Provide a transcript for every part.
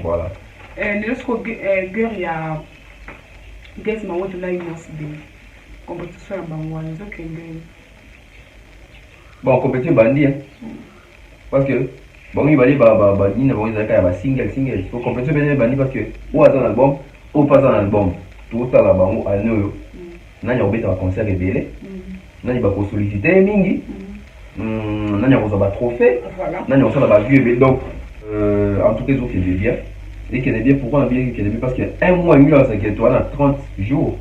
Voilà. Lorsqu'on guerre, il y a des moments où il y a une compétition à Bangouane. Bon, compétition bandit, hein. Parce que, bon, il va aller, bandit, bon, il va single. Il faut compétition bandit parce que, ou à un album, ou pas un album. Tout ça là-bas, à nous, n'a pas un concert révélé. N'a pas sollicité, mingi. N'a pas trophée. N'a pas vu. Donc, en tout cas, ils ont fait bien. Et qu'il est bien, pourquoi on bien qu'il est bien? Parce qu'un mois et demi, c'est que toi, on a 30 jours.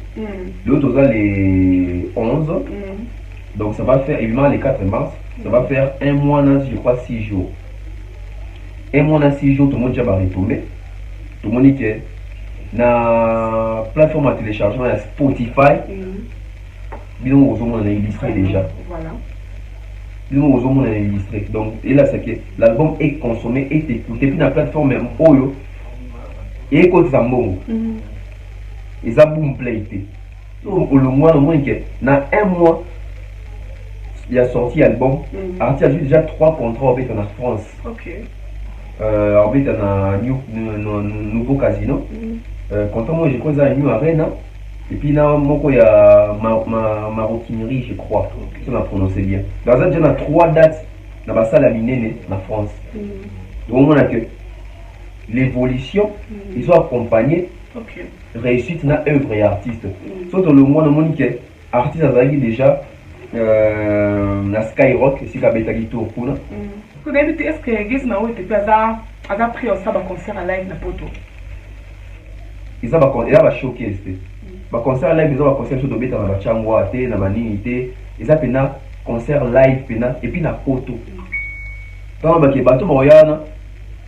L'autre, on a les 11. Donc, ça va faire, évidemment, les 4 mars, ça va faire un mois, je crois, 6 jours. Un mois, 6 jours, tout le monde va retomber. Tout le monde dit que la plateforme à téléchargement, la Spotify, bien, on a illustré déjà. Voilà. On a illustré. Donc, et là, c'est que l'album est consommé, est écouté. Puis, la plateforme, même, Oyo, et écoute ça, bon. Et ça, boom, play. Donc, le mois, dans un mois, il a sorti l'album. Artiste a déjà 3 contrats en France. Ok. En fait, dans un nouveau casino. Quand moi, je crois que c'est un New Arena. Et puis là, il y a maroquinerie, je crois. Ça m'a prononcé bien. Dans ça, il y a 3 dates dans la salle à Minéné, en France. Donc, on a que l'évolution, ils sont accompagnés. Réussite dans œuvre et artiste. Sauf le mois, on dit que l'artiste a déjà na Skyrock, si tu as été au courant. Est-ce que Gizma a pris un concert en live na poto? Ils ont choqué. Le concert live, ils ont un concert sur le bêta dans la changwa, dans la ninité. Ils ont un concert live et puis na poto. Donc, il y a bateau Boyana.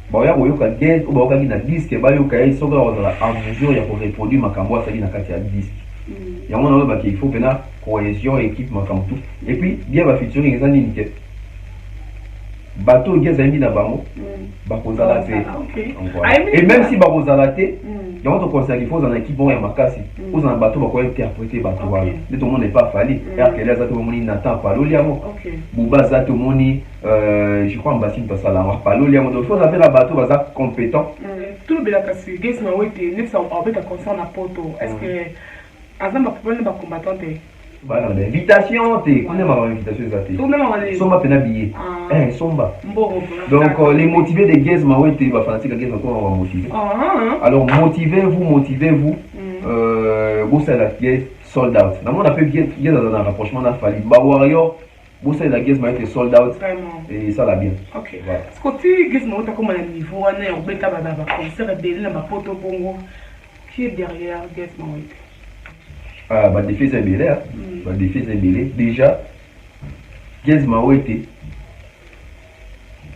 Boya boyoka guest ou boyoka na disque bayoka ils sont en mesure de reproduire makambo ça dit na kati ya disque. Il y a mon avis qu'il faut pena cohésion équipe makambo tout. Et puis bien va featuring les années nickel. Bateau guest ami na bango. Bakozala te. Et même si bakozala te, dans votre concert il faut en équipe bon et makasi. Vous en bateau bakoy interpréter bateau voilà. Tout le monde n'est pas fallu. RKL ça tout le monde n'attend pas l'oliamo. Bouba ça tout le monde je crois en bassine parce que là pas l'oliamo donc faut avoir la bateau baza compétent. Tout le bien parce que guest ma wete next en fait concert na poto. Est-ce que azamba problème ba combattant voilà, l'invitation, tu connais ma invitation, ça somba pena billet. Somba. Donc, les motivés des guests, ma ouais, tu vas fanatiques à guests encore, on va motiver. Alors, motivez-vous. Vous savez la guest sold out. Dans mon appel guest dans un rapprochement, on a fallu. Bah, Warrior, vous savez la guest, ma été sold out. Et ça l'a bien. Ok. Ce côté guest, ma ouais, t'as comme un niveau, on est en bêta, bah, concert, délai, ma poto, bongo. Qui est derrière guest, ma ouais? Bah, défi c'est belé, hein. Bah, défi c'est belé. Déjà, Gaz Mao était.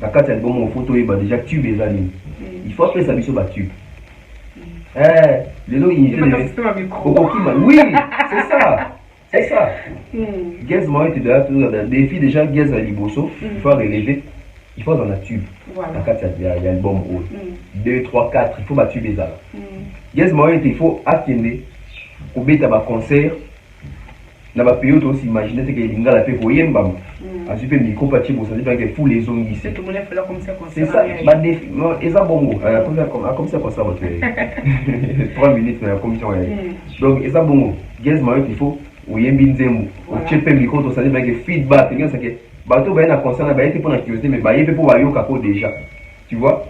La carte album en photo, bah, déjà, tube les amis. Il faut appeler ça mission bah, tube. Les lots, il y a oui, c'est ça. C'est ça. Gaz Mao était déjà, défi déjà, Gaz à Liboso. Il faut relever. Il faut dans la tube. La carte, il y a l'album 2, 3, 4. Il faut battre tube les amis. Gaz Mao était, il faut attendre. Au bêta ba concert na ba période aussi imaginer que linga la fait koyemba a super micro parti pour ça dit que fou les zones ici tout le monde fait là comme ça concert c'est ça ba défi et ça bongo comme ça 3 minutes mais comme ça donc et ça bongo guess moi il faut oyembi nzemu au chepe micro to ça dit que feedback c'est que bato ba na concert na ba été pour la curiosité mais ba yé pour ba yoka ko déjà tu vois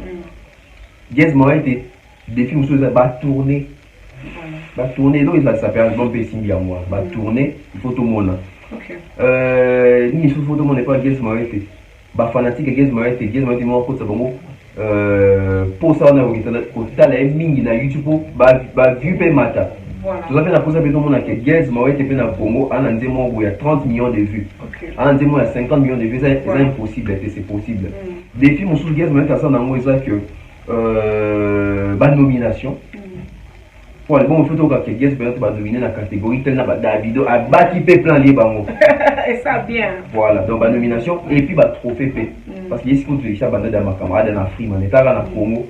guess moi était défi muso ba tourner. Va tourner, donc ça s'appelle un bon pacing à moi. Va tourner, il faut tout le monde. Il faut tout le monde n'est pas guest moïté. Va fanatique guest moïté moi pour ça bon. Pour ça on a au total est mingi na YouTube va vue pe mata. Tout ça fait la pose à tout le monde que guest moïté pe na Congo en ande moi il y a 30 millions de vues. En ande moi il y a 50 millions de vues, c'est impossible, c'est possible. Depuis mon sous guest moïté ça dans moi ça que ba nomination. Pour bon photo que guest peut être dominer la catégorie telle na Davido a baki pe plan li bango. Et ça bien. Voilà, donc la nomination et puis trophée pe. Parce que ici quand tu as bandé dans ma camarade en Afrique, on est là dans Congo.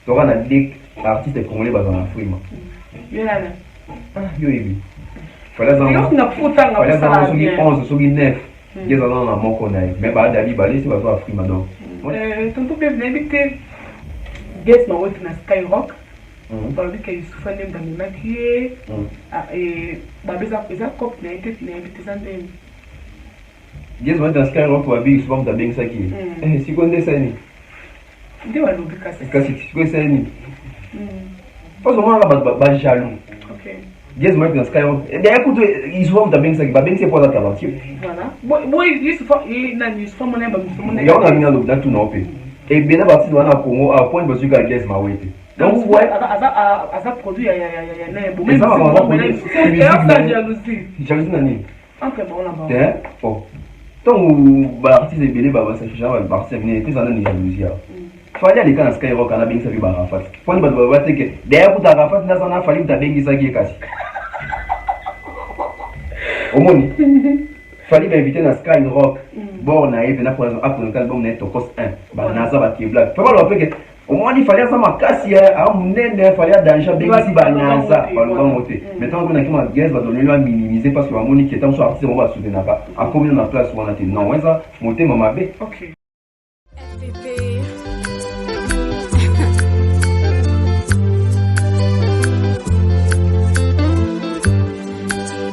Tu auras des artistes congolais dans l'Afrique. Yo ibi. Fallait dans fallait dans 11 sur 9. Ils ont dans mon connaît. Mais ba David balé c'est pas Afrique donc. Tonton bien invité Guess ma wet na Skyrock. Balobi ke Youssoufa Ndem ndamemaki ye. Babeza cop na invité ça ndem. Guess ma wet na Skyrock wabi Youssoufa mtabengaki. Sikonde sani. Nde walobi kasi sikonde sani. Parce que moi là jaloux. OK. Guess ma wet na Skyrock. Écoute, Youssoufa mtabengaki babengaki pour la talentueux. Voilà. Bon Youssoufa Youssoufa mona ba musomona. Ya on a mis dans tout non pe. Et bien parti dans le Congo à point parce que Guess ma wet. Donc vous voyez asa produit ya bon mais ça va jalousie nani entre bon là bas bon donc ba artiste belé ba ça chercher ba artiste venir que ça n'a ni jalousie fallait aller quand Skyrock ana bengi ça bi ba Rafat point ba ba te que derrière pour ta Rafat na ça na fallait ta bengi ça qui kasi omoni fallait m'inviter dans Skyrock bon na et na pour un album net au cost 1 ba na ça ba qui blague faut pas le que au moins il fallait ça ma casse à mon nez il fallait danger bien ici banasa pas le monter maintenant on a qui m'a guess va donner lui à minimiser parce que ma monique est en soit artiste on va soutenir pas à combien de place on a été non ouais ça monter maman b OK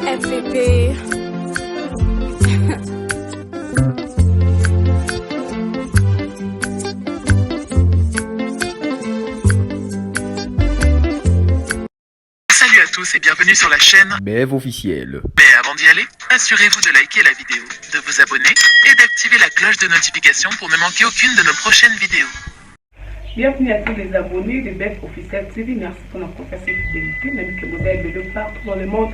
FVP Salut à tous et bienvenue sur la chaîne BF officiel. Mais avant d'y aller, assurez-vous de liker la vidéo, de vous abonner et d'activer la cloche de notification pour ne manquer aucune de nos prochaines vidéos. Bienvenue à tous les abonnés de BF officiel TV. Merci pour notre confiance et fidélité. Même que vous êtes de partout dans le monde,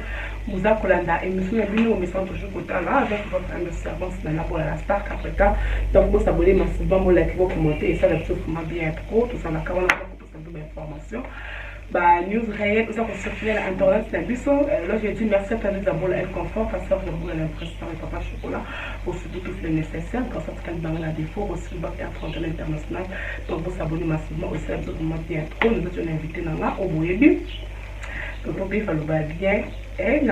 vous accompagnez et monsieur Nabino, me sent toujours content là avec votre âme de servance dans la pour la star après temps. Donc vous abonnez massivement, vous likez, vous commentez et ça la chose vraiment bien trop. Tout ça on a quand même beaucoup d'informations. News réelle, ça pour circuler à Internet, c'est un bisou. Là, j'ai dit merci à tous les abonnés à confort, parce que je vous ai l'impression de papa chocolat, pour surtout tout le nécessaire. Quand ça te calme la défaut, aussi le bac et à l'international. Donc, vous abonnez massivement aussi à vous bien trop. Nous sommes invités dans la au Boyebi. Donc, pour bien, il faut bien. Et nous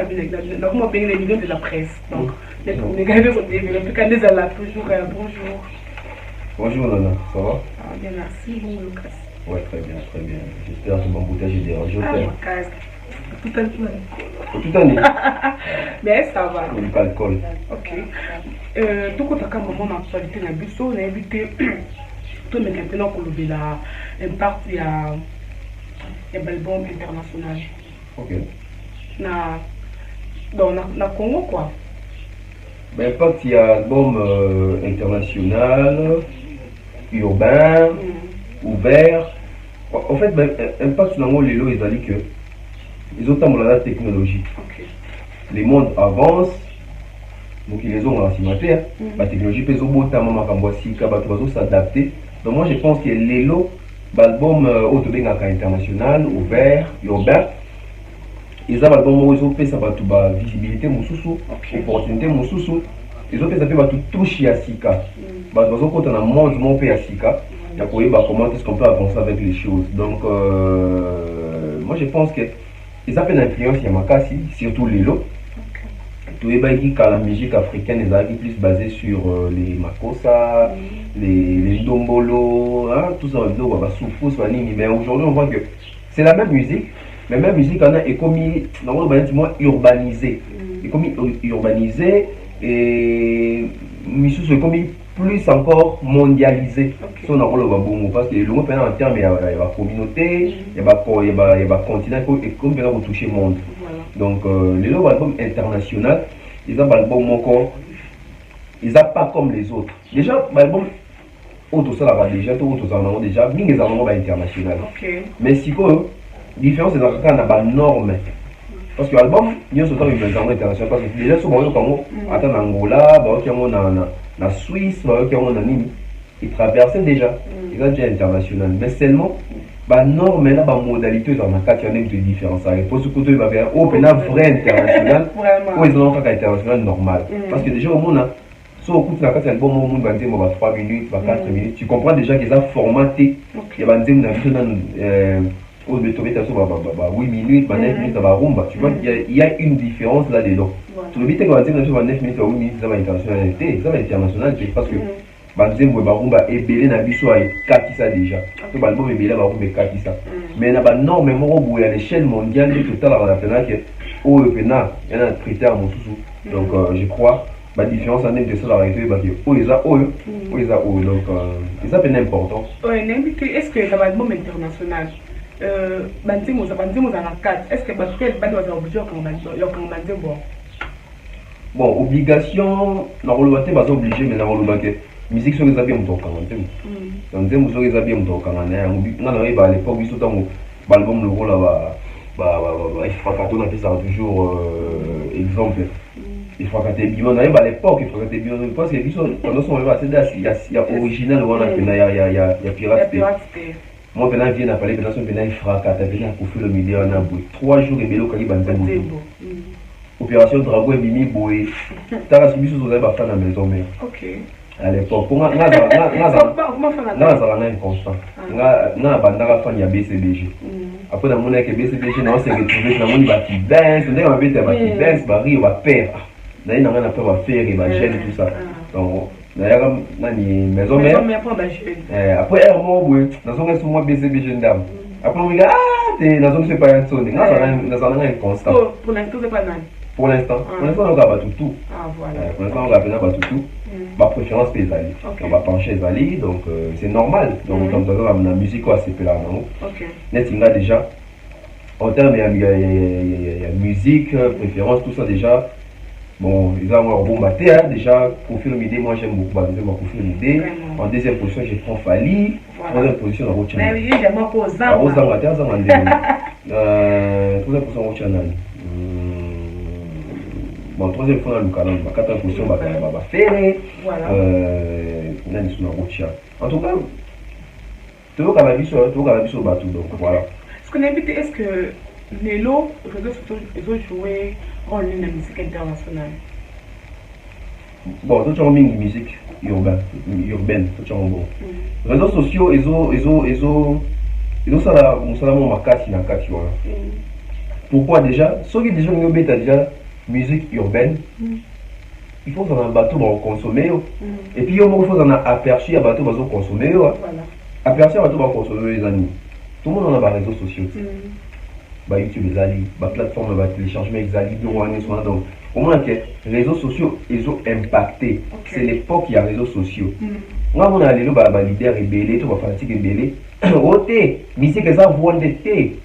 avons bien les millions de la presse. Donc, les gars, vous développez quand ils là toujours. Bonjour. Bonjour, Nana, ça va? Bien, merci, bon, Lucas. Ouais, très bien, très bien. J'espère que mon bouteille j'ai dérangé au père. Tout année. Mais ça va. Du alcool. Ok. Tout quand tu as un moment d'actualité, on a invité tout le maintenant pour le impact il y a l'album international. Ok. Dans le Congo quoi. Ben impact il y a l'album international, urbain. Ouvert. En fait, impact sur les lots, ils ont dit que ils ont la technologie. Okay. Les mondes avancent, donc ils les ont en cimetière. La technologie peut s'adapter. Donc moi je pense que les lots, l'album international, ouvert, urbain, ils ont l'album où ils ont fait ça visibilité, opportunité, ils ont fait ça toucher à Sika. Quand on a un monde à Sika. Comment est-ce qu'on peut avancer avec les choses. Donc moi je pense que ils ont fait une influence Yamakasi, surtout les lots. Tout est la musique africaine est plus basée sur les makossa, les dombolo, hein, tout ça, mais aujourd'hui on voit que c'est la même musique, mais la même musique est comme urbanisée. Et comme urbanisée et comme plus encore mondialisé. Okay. So, on parce que le mot en termes, il y a la communauté, il y a le continent, et comme vous toucher le monde. Voilà. Donc, les autres albums internationaux, ils ont album encore, ils n'ont pas comme les autres. Déjà, l'album, autre ça là déjà, mais les albums internationaux. Okay. Mais si quoi, différence c'est dans la norme. Parce que l'album, il y a un album international. Parce que déjà, souvent, on en Angola, la Suisse, ils traversaient déjà. Ils ont déjà international. Mais seulement, la norme, la modalité, dans la carte, il y a des différences. Pour ce côté, il y a un vrai international, ou ils ont un international normal. Parce que déjà, au monde, si on écoute la carte, l'album, au monde va dire 3 minutes, 4 minutes. Tu comprends déjà qu'ils ont formaté. Il y a des 8 minutes, 9 minutes, tu vois, il y a une différence là-dedans. Tu le dis que 9 minutes, 8 minutes, ça va international, parce que banzembo barumba ebele na biso ay katisa déjà to balbum ebele barumba katisa mais na ba norme moko boya à l'échelle mondiale total la pena que o pena il y a un critère mosusu donc je crois la différence en de ça la réalité parce que o eza o donc ça c'est important. Oui, est-ce que dans l'album international banzembo za na 4 est-ce que parce que ba doit obligé quand bon obligation na roloba te baza obligé mais na roloba ke musique soki eza bien moto okanga nzembo donc nzembo soki eza bien moto okanga na yango nga na yeba à l'époque biso ntango baalbum lokola ifrakato napesaka toujours exemple ifrakate bima na yeba à l'époque ifrakate bima parce que biso pendant son moment c'est ya original wana pena ya pirate moi pena vie na parler pena son pena ifrakata pena kofi le milieu wana boy 3 jours ebele okaki banzembo opération dragon bimi boy tara biso tozali bafana maison mère à l'époque nga nazala na inconstant nga bandaka fan ya BCBG après namoni ke BCBG na ose retrouver namoni bati dance ndenge mabeta bati dance bari ba père nayi nanga na peur ba faire et ba gêne tout ça donc nayaka nani maison mère après un mois boy nazonga sur moi BCBG ndam après on ah te nazonga se pas sonde nga nazala na inconstant pour l'instant c'est pas nani pour l'instant on a battu tout voilà pour l'instant on a battu tout ma préférence c'est Zali on va pencher Zali donc c'est normal donc comme ça la musique quoi c'est là non net il a déjà en termes de musique préférence tout ça déjà bon ils ont un bon maté déjà Koffi Olomide moi j'aime beaucoup Koffi Olomide en deuxième position je prends Fally en troisième position la Rocha mais oui j'aime beaucoup Zamba troisième position Rocha bon troisième fois dans le calendrier ma quatrième position va faire en tout cas tu veux cannabis bateau donc voilà ce qu'on invite est-ce que les lots réseaux sociaux ils ont joué rôle dans la musique internationale bon tout en musique urbaine tout en bon réseaux sociaux ils ont ça là mon makati na kati voilà pourquoi déjà ceux qui déjà nous bêta déjà musique urbaine il faut en un bateau pour consommer et puis il faut en aperçu à bateau pour consommer aperçu à bateau pour consommer les amis tout le monde en a des réseaux sociaux YouTube les alliés plateforme téléchargement exali donc au moins que les réseaux sociaux ils ont impacté c'est l'époque il y a réseaux sociaux moi on a les leader rebelle tout va fanatique rebelle oté musique ça voit de thé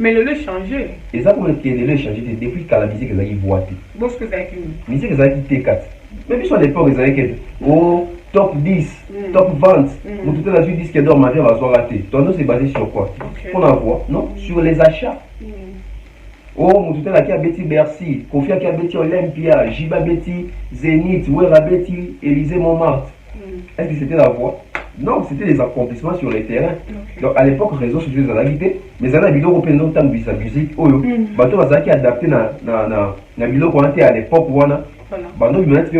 mais le changé. Et ça, comme le changé depuis que la musique est voitée. Bon, ce que c'est la musique est T4. Mais puis sur l'époque, ils avaient au top 10, top 20. Nous, tout la suite, disque d'or, ma vie va se rater. Ton nom, c'est basé sur quoi on en voit, non sur les achats. Oh, tout la qui a Betty Bercy, Koffi qui a Betty Olympia, Jiba Betty, Zénith, Wera Betty, Élysée Montmartre. Est-ce que c'était la voix? Non, c'était des accomplissements sur le terrain. Donc à l'époque, les réseaux sociaux, ils ont agité, mais ils ont vidéo européenne dans le sa musique. Bateau va qui adapté na vidéo qu'on était à l'époque où on a. Bateau il m'a dit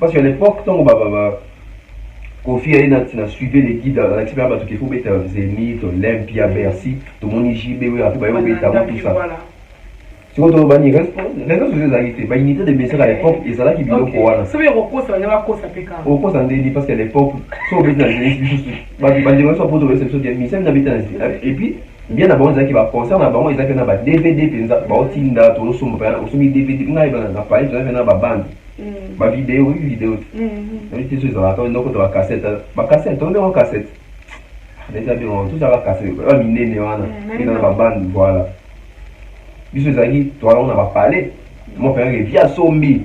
parce qu'à l'époque, quand Koffi a suivi les guides, l'expérience bateau qu'il faut mettre Zénith, Olympia, Bercy, tout le monde y JB, après tout ça. Si on doit bannir les réseaux sociaux agité, bah unité de messages à l'époque, et ça là qui vidéo pour voilà. Ça veut dire au ça va cause appliquer. Au cause en délit parce qu'à l'époque, soit on dans les bah des soit pour de réception des messages d'habitation et puis bien d'abord ils qui va concerne d'abord ils avaient na DVD penza ba otinda to lo somo ba osomi DVD ngai ba na pa ils avaient na ba bande ba vidéo et puis ils ont raconté donc de cassette on est en cassette déjà bien tout ça la cassette ba minene wana et dans ba bande voilà biso ezali toi on a parlé mon frère via sombi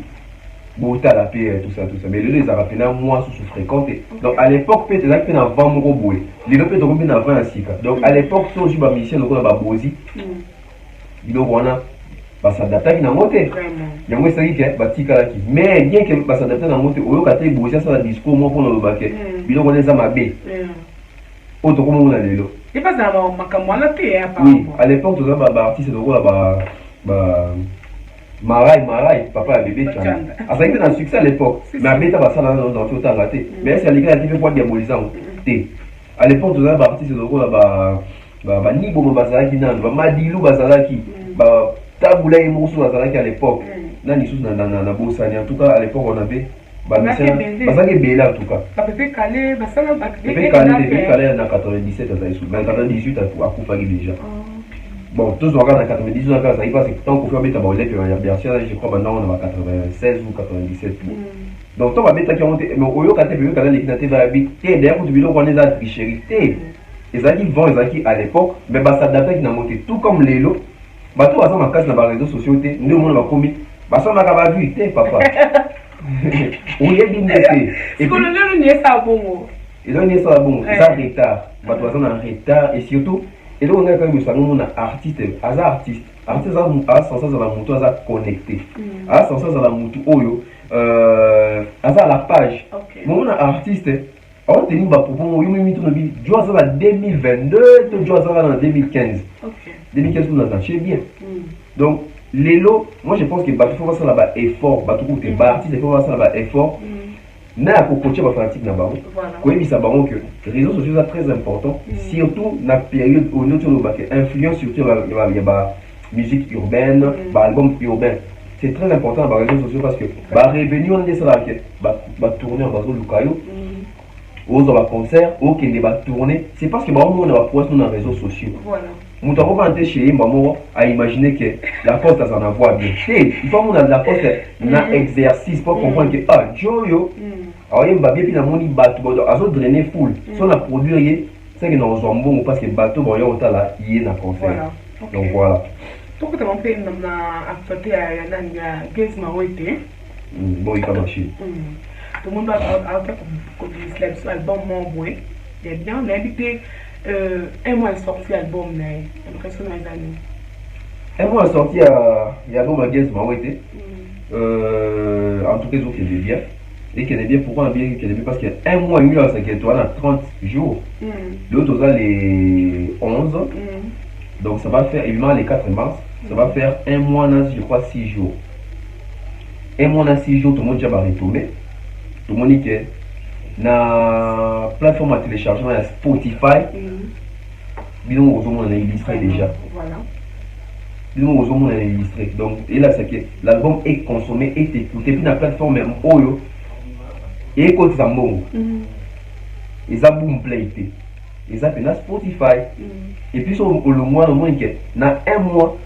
bota la paix tout ça mais les arabes na moi sous fréquenté donc à l'époque peut être na vent moko boy les peut tomber na vent asika donc à l'époque so ju ba mission ko ba bozi donc wana ba s'adapter na moté yango esaki ke batika la ki mais bien que ba s'adapter na moté oyo kate bozi ça la discours mo pour no baké biloko neza mabe auto comme on a lelo et pas ça makamwana te oui à l'époque tout ça ba artiste de ba Marai, papa a bébé Tchana. Ça a été un succès à l'époque. Mais à Beta, ça dans tout temps raté. Mais c'est à l'école qui fait quoi diabolisant. À l'époque, tout ça, artiste de quoi bah Nibo Bazalaki, Madilou Bazalaki, Taboula et Moussou Bazalaki à l'époque. Nani sous na Bossani. En tout cas, à l'époque, on avait basaki ebele en tout cas bapépé calé depuis calé na 97 mais 98 akufaki déjà bon tozwaka na 98 aka azali parce que tant kofi abeta baolepe ya bercia je crois bandango na ba 96 ou 97 donc to babetaki yango te mais oyoka te oyoka na leki na te bayabi te d'ailleurs kutu biloko wana eza tricherie te ezalaki vent ezalaki à l'époque mais basadaptaki nango te tout comme lelo bato baza makasi na baréseaux sociaux te nde omona bakomi basalaka bavue te papa oyebi nde te ezali esala bongo eza retard bato baza na retard et surtout eloko ngai kaka misango mona artiste aza artiste aza censé azala motu aza connecté aza censé azala motu oyo aza à la page momona artiste aoteni bapropos oyo mimi tonobi jo azala 2022 to jo azala na 2015 2015 tout naza chez bien donc lelo moi je pense que bato faut basala ba effort bato kote ba artiste faut basala ba effort na ya kokotia bafanatique na bango koyebisa bango que réseaux sociaux eza très important surtout na période oyo noti olobaka influence surtout ya ba musique urbaine ba album urbain c'est très important na ba réseaux sociaux parce que ba revenu wana nde esalaka batourneur bazoluka yo ozwa baconcert okende batourne c'est parce que baomona bapoise no na réseaux sociaux moto akobana te chez yemba moko aimagine que Lacoste aza na voix bien te il faut mona Lacoste na exercice pour comprendre que ah joyo aoyemba bien mpe namoni bato azodraine foule so na produire ye seke na ozwa mbongo parce que bato baoya kotala ye na concert donc voilà tokotama mpe na actualité ya nani ya Gez Mawete bon ika marché tout le monde a fait comme album Mamboé il est bien on a habité un mois sorti album l'impression des années un mois sorti l'album à Gez Mawete en tout cas ils ont fait bien et qu'elle est bien pourquoi bien qu'elle est bien parce qu'un mois et demi ça qui est à 30 jours l'autre ça les 11 donc ça va faire évidemment les 4 mars ça va faire un mois je crois 6 jours un mois 6 jours tout le monde déjà va retourner tout le monde dit que na plateforme à téléchargement à Spotify bidon aux hommes on a illustré déjà bidon aux hommes on a illustré donc et là c'est que l'album est consommé est écouté puis la plateforme même oyo et écoute ça mbongo et ça boom play et ça fait na Spotify et puis sur le mois que na un mois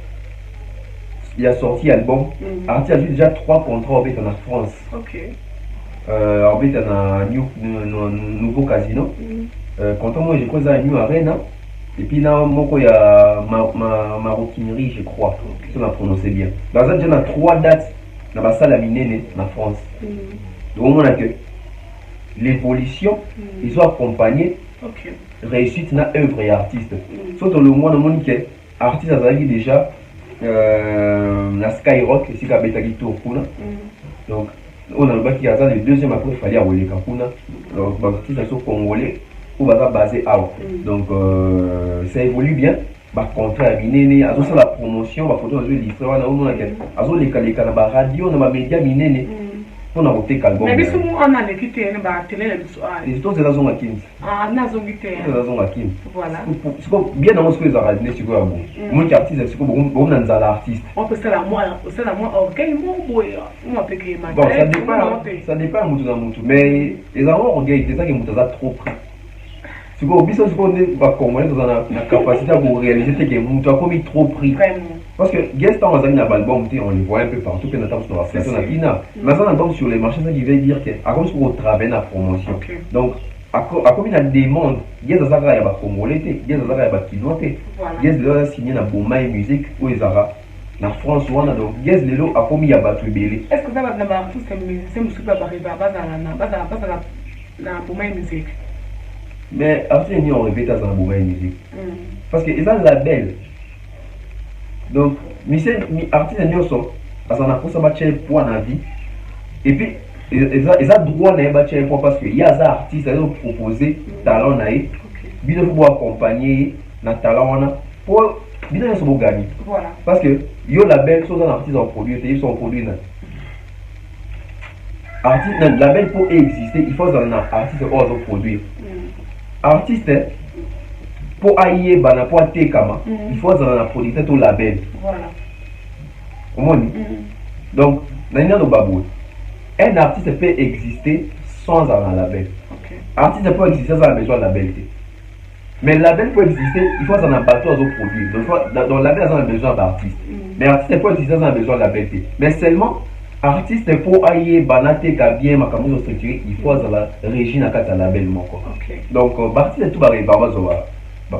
il a sorti album artiste a déjà 3 contrats en France en fait un nouveau casino contrat moi je crois ça New Arena et puis là moko il y a maroquinerie je crois si on a prononcé bien dans ça déjà 3 dates dans la salle à minene en France donc on a que l'évolution ils ont accompagné réussite na œuvre et artiste surtout le mois de que artiste a déjà la Skyrock ici qui a tour donc on a le deuxième après il fallait avoir Kakuna donc artistes sont congolais ou basé out donc ça évolue bien par contrat à minene à la promotion la photo de l'histoire on a les radio na média minene on a voté album mais biso on a l'équité ba télé la biso les autres c'est la zone à Kim na zone gité la zone à Kim voilà c'est bien dans ce que ça radiné sur quoi mon artiste c'est bon dans l'artiste on peut ça la moi orgueil mon boy on peut que ma bon ça dépend mutu na mutu mais les gens orgueil c'est ça que mutu a trop pris c'est quoi biso c'est qu'on est pas comment dans la capacité à réaliser que mutu a commis trop pris parce que Gez temps on a album on les voit un peu partout que notre sur la façon na kina mais ça album sur les marchés ça qui veut dire que à cause qu'on travaille la promotion donc à comme il a demande Gez azaka ya ba congolais Gez azaka ya ba kinote Gez là signé na Bomai musique ou ezara na France wana donc Gez lelo a comme il y a battu belé est-ce que ça va na ba artiste c'est musique ba riba baza na Bomai musique mais après on répète ça na Bomai musique parce que ils ont la label donc artiste nyonso azana kosa batche poids na vie et puis ils ont droit na batche poids parce que il y a des artistes qui ont proposé talent na e bino faut accompagner na talent wana pour bino nyonso bo gagner voilà parce que yo label so un artiste en produit ils sont produit na artiste na label pour exister il faut un artiste ozo produire artiste pour aïe bana pour tekama il faut un producteur au label voilà au monde donc nani no babou un artiste peut exister sans un label. Ok. Artiste peut exister sans besoin de label. Mais le label peut exister, il faut un bateau à produire. Donc le label a besoin d'artiste. Mais artiste peut exister sans besoin de label. Mais seulement, artiste pour aller banater bien ma caméra structurée, il faut la régie à quatre label. Donc artiste tout va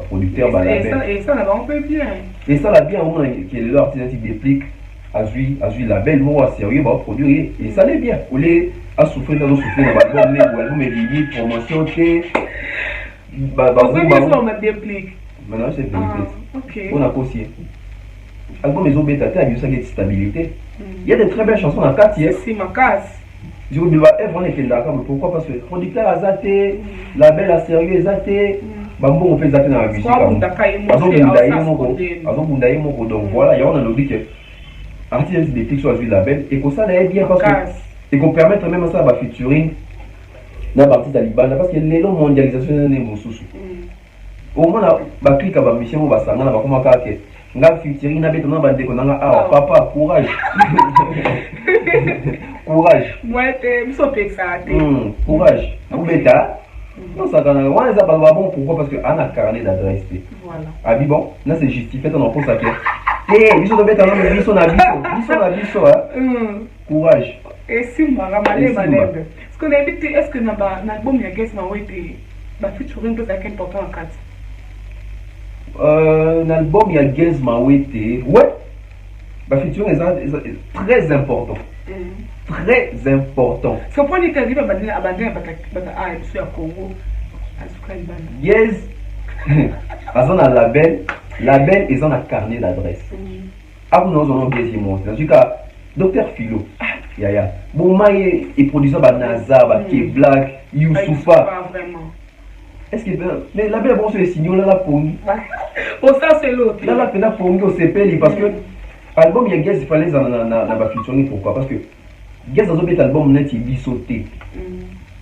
producteur et ça là on peut bien. Et ça là bien on qui est l'artiste qui déplique à jouer label moi sérieux va produire et ça l'est bien. Ou les à souffrir dans l'album mais limite promotion que on m'a déplique. Maintenant c'est OK. On a aussi album les obéta à une stabilité. Il y a de très belles chansons en quartier. C'est ma casse. Je vous dis on est d'accord pourquoi parce que producteur a zaté, label a sérieux zaté. On fait zaté dans la musique. Donc voilà, il y a un logique artiste des clics sur le label et que ça l'est bien parce que et qu'on permettre même ça à featuring dans la partie talibane parce que les longues mondialisation n'est pas sous. Au moins la clique à la mission va s'en aller comme ça que nga featuring na beto na bande ko nga papa courage. Courage. Moi t'es so pexate. Courage. Ou beta. Non ça quand on les a pas bon pourquoi parce que on a carnet d'adresse. Voilà. Ah oui bon, là c'est justifié on en pose ça que biso to beta na biso na biso courage. Et si moi ramalé malade. Est-ce qu'on a évité est-ce que na album ya guest ma wete ba featuring peut être important en quatre. L'album il y a Gaz Mawete ouais bah featuring est très important très important c'est pour dire qu'arrive à abandonner sur Congo Gaz a un label ils ont un carnet d'adresse ah vous nous avons Gaz moi en tout cas Docteur Philo Yaya bon maï et produisant Banaza K Black Youssoufa vraiment. Est-ce que mais la belle bon sur les signaux là pour nous pour ça c'est l'autre là là pour nous c'est payé parce que album il y a Gaz il fallait dans la featuring pourquoi parce que Gaz a un album net il bisoté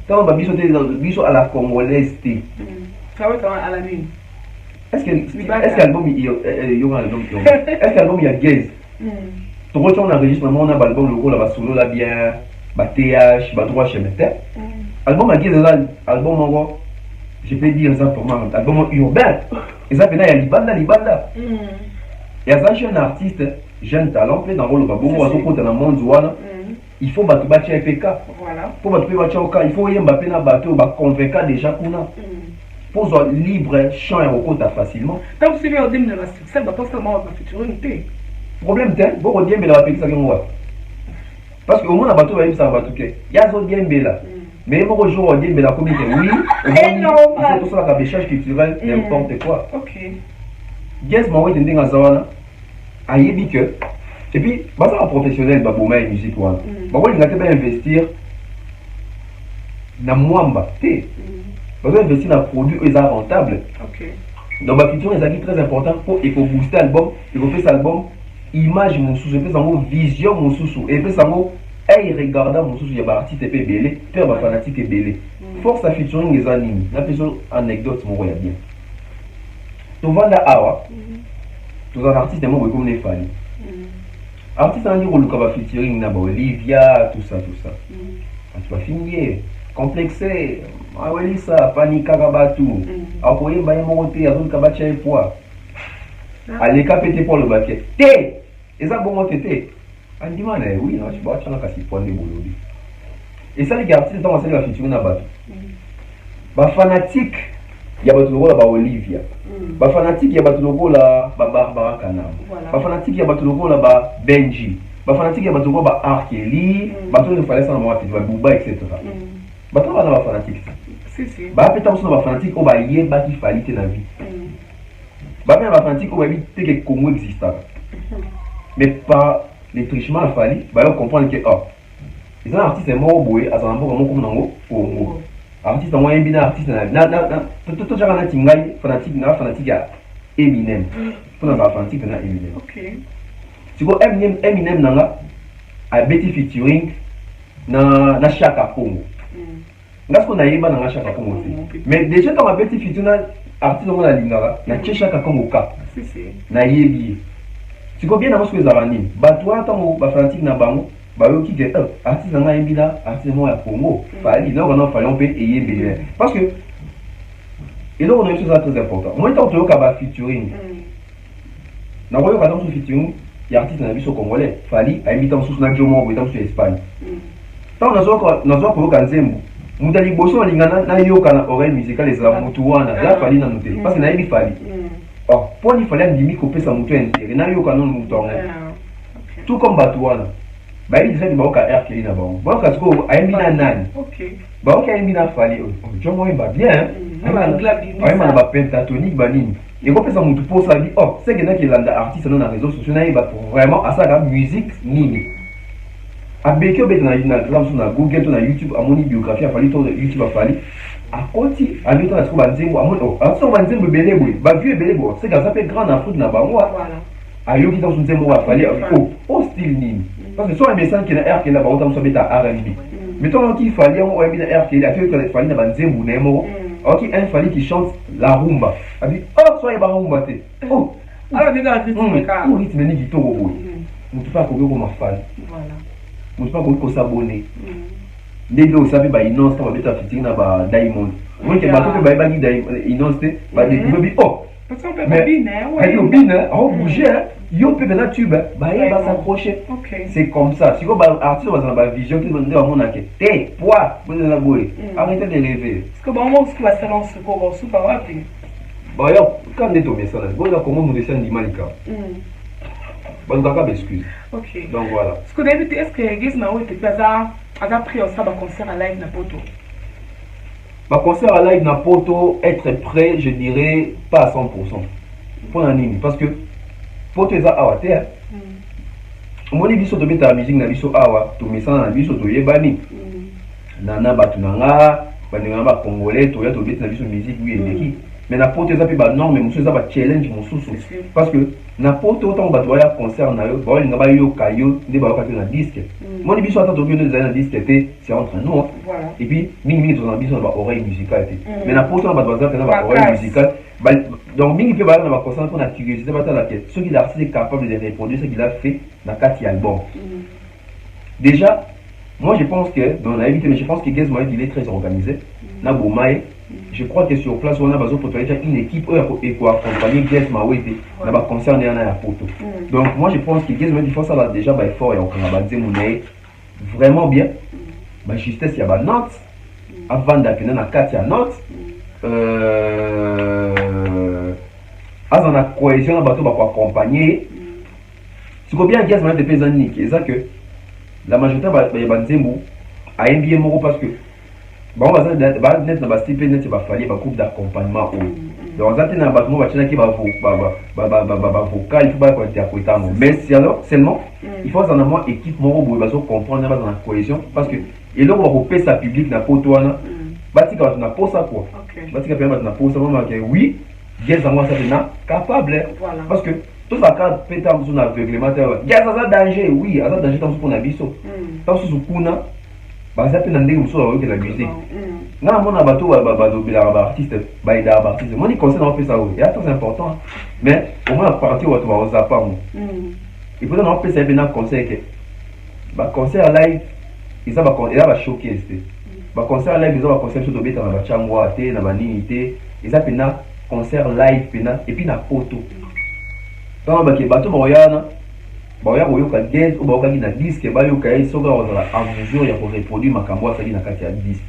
quand on va bisoter biso à la congolaise ça va être à la ligne est-ce que l'album il y aura album est-ce que l'album il y a Gaz tout le temps on enregistre on a album le gros là solo là bien TH droit chez Meta album à Gaz album en je peux dire ça pour moi, album urbain. Et ça, il y a Libanda. Il y a un jeune artiste, jeune talent, dans le rôle de dans le monde, il faut battre un PK. Pour battre il faut y Mbappé dans bateau, convaincre déjà qu'on a. Pour être libre, champ et recompte facilement. Quand vous suivez au début de la succès, pas seulement la futurité. Problème, c'est vous revenez mais la PK, ça parce qu'au moins, la bateau, il y a un bateau. Il y a un bien là. Mais moi, jour, on dit, mais la communauté, oui, il faut tout ça, la béchage culturel, n'importe quoi. Ok. Gaz m'a dit que Zawana a dit que, et puis, bah, ça va professionnel, bah, pour moi, musique, bah, moi, il a été investir dans Mwamba, bah, investir dans le produit, ils sont rentables. Ok. Donc, ma future, est très important pour, il faut booster l'album, il faut faire cet album, image, mon sous, il faut faire vision, mon sous, et puis, ça et regardant mon souci, il y a des artistes qui sont belés, il y a des fanatiques qui sont belés. Force à featuring les animes. La personne anecdote, mon royaume bien. Tu vas là, awa, tu as un artiste qui est comme les fans. Artiste qui a featuring, Olivia, tout ça. Tu vas finir, complexé, ça, panique, tout. Après, il y a un monté, il y a un kabacha et poids. Allez, capété pour le baquet. Té! Et ça, bon, tété. On dit, oui, non, je vois, tu as un point de boulot. Et ça, les artistes ont commencé à featuring dans bateau. Les fanatiques, il y a le rôle de Olivia. Les fanatiques, il y a le rôle de Barbara Kanam. Les fanatiques, il y a le rôle de Benji. Les fanatiques, il y a le rôle de Arkeli. Il fallait ça dans le Bouba, etc. Les fanatiques. Les fanatiques, on va y aller, il fallait dans la vie. Les fanatiques, on va dire que le Congo existe. Mais pas. Les trichements à Fali, on comprend que les artistes sont morts, ils sont morts comme Nango, Congo. Artistes sont moins bien, artistes tout le monde fanatique à Eminem. Pour nous, fanatique à Eminem. Tu vois, Eminem a Betty featuring dans Chaka Congo. Là, ce qu'on a eu dans Chaka Congo aussi. Mais déjà, quand on a Betty featuring artiste dans la Lingara, dans Chaka Congo, na yebi. Tu vois bien dans ce que les aranis, toi tant que fanatique na bango, bayoki ke artiste nanga yembina artiste mo ya Congo fali donc on a fallu on peut yembele parce que et donc on a une chose très important moi tant que ba featuring na koyo ka dans featuring ya artiste na biso congolais fali ayembita mususu na jomo bo dans Espagne tant na zo ko ka nzembo mutali boso lingana na yoka na oreille musicale ezala mutu wana la fali na mutu parce que na yebi fali pour il fallait ndimi kopesa mutu intérêt na yoka non mutu tout comme batuana bah il disait que air qui est là bon parce que ayembi na nani bah ok ayembi na fali jo moi va bien ayembi na pentatonique banini et ko pesa mutu pour ça dit oh c'est que na qui landa artiste dans les réseaux sociaux na ba vraiment à ça la musique nini abeki obet na na Google to na YouTube amoni biographie a fali to YouTube a fali à côté à lui dans ce banzembo amoni oh à ce banzembo belebo ba vieux belebo c'est que ça fait grand Afrique na ba moi ayo qui dans son nzembo a fali oh style nini parce que soit un message qui na air qui na ba autant so beta R&B mais toi qui fali on aime bien air qui a fait que fali na banzembo na mo ok un fali qui chante la rumba a dit oh soit ba rumba te oh alors déjà rythme ka oh rythme ni kitoko boy mutu pa ko ko ma fali voilà mutu pa ko s'abonner ndenge osabi ba innocent ba beta featuring na ba Diamond moi que ba to ba ni innocent ba découvrir bi oh mais on bouger yo peut na tube ba ya ba s'approcher c'est comme ça si ko ba artiste ba ba vision qui donne on a que té poids vous na boy arrêtez de rêver parce que bon moi ce que va s'annonce ko su ba wapi ba yo quand est ton message bon là comment nous descend di malika bon d'accord excuse OK donc voilà ce que David est-ce que Gizma ou était pas à pris ça ba concert en live na poto ma concert à live na poto être prêt je dirais pas à 100% pour la nini parce que poto eza awa te omoni biso tobeta musique na biso awa tomesana na biso toyebani nana bato na nga bandengana ba congolais toya tobeta na biso musique oui eleki mais na poto eza pe ba norme mosusu eza ba challenge mosusu parce que na poto autant bato baya concert na yo baolinga bayoka yo nde bayoka te na disque moni biso ata tobi ezali na disque te c'est entre nous et puis mingi tozala biso na ba oreille musicale te mais na poto na bato bazala te na ba oreille musicale donc mingi pe baya na ba concert mpona curiosité batala ke soki l'artiste est capable de reproduire ce qu'il a fait na kati ya album déjà moi je pense que dans la vie mais je pense que Gez Mohamed il est très organisé na bomaye je crois que sur place on a besoin pour déjà une équipe et pour accompagner Gez Mohamed na ba concert na ya poto donc moi je pense que Gez Mohamed il faut ça là déjà ba effort et on va dire vraiment bien ba justesse ya ba note avant d'appeler na kati ya note azana cohésion na bato ba ko accompagner ce que bien Gez Mohamed pesa ni c'est que la majorité ba nzembo a bien moko parce que bon va net na ba style net ba fali ba groupe d'accompagnement donc ça na ba mo ba tena ki ba vocal il faut ba ko interpréter mais si alors seulement il faut en avoir équipe moko boye ba so comprendre ba dans la cohésion parce que et là on va repérer sa public na poto wana ba tika na posa quoi ba tika pe ba na posa vraiment que oui Gez en moi ça na capable parce que tout ça quand pétam sur aveuglement Gez ça danger oui ça danger tant pour na biso tant sur kuna ba ça pe na ndenge muso avec la musique na mona bato ba dobela ba artiste ba ida ba artiste moni conseil na fait ça oui c'est très important mais au moins partir wa to ba zapa mo et peut on fait ça bien conseil que ba concert live ils va choquer ba concert live ils va concert sur dobeta na ba changwa te na ba nini te ils a pena concert live pena et puis na poto donc ba ke bato ba yana ba ya koyoka Gez ou ba yoka na disque ba yoka et soga ozala en mesure ya ko reproduire makambo asali na kati ya disque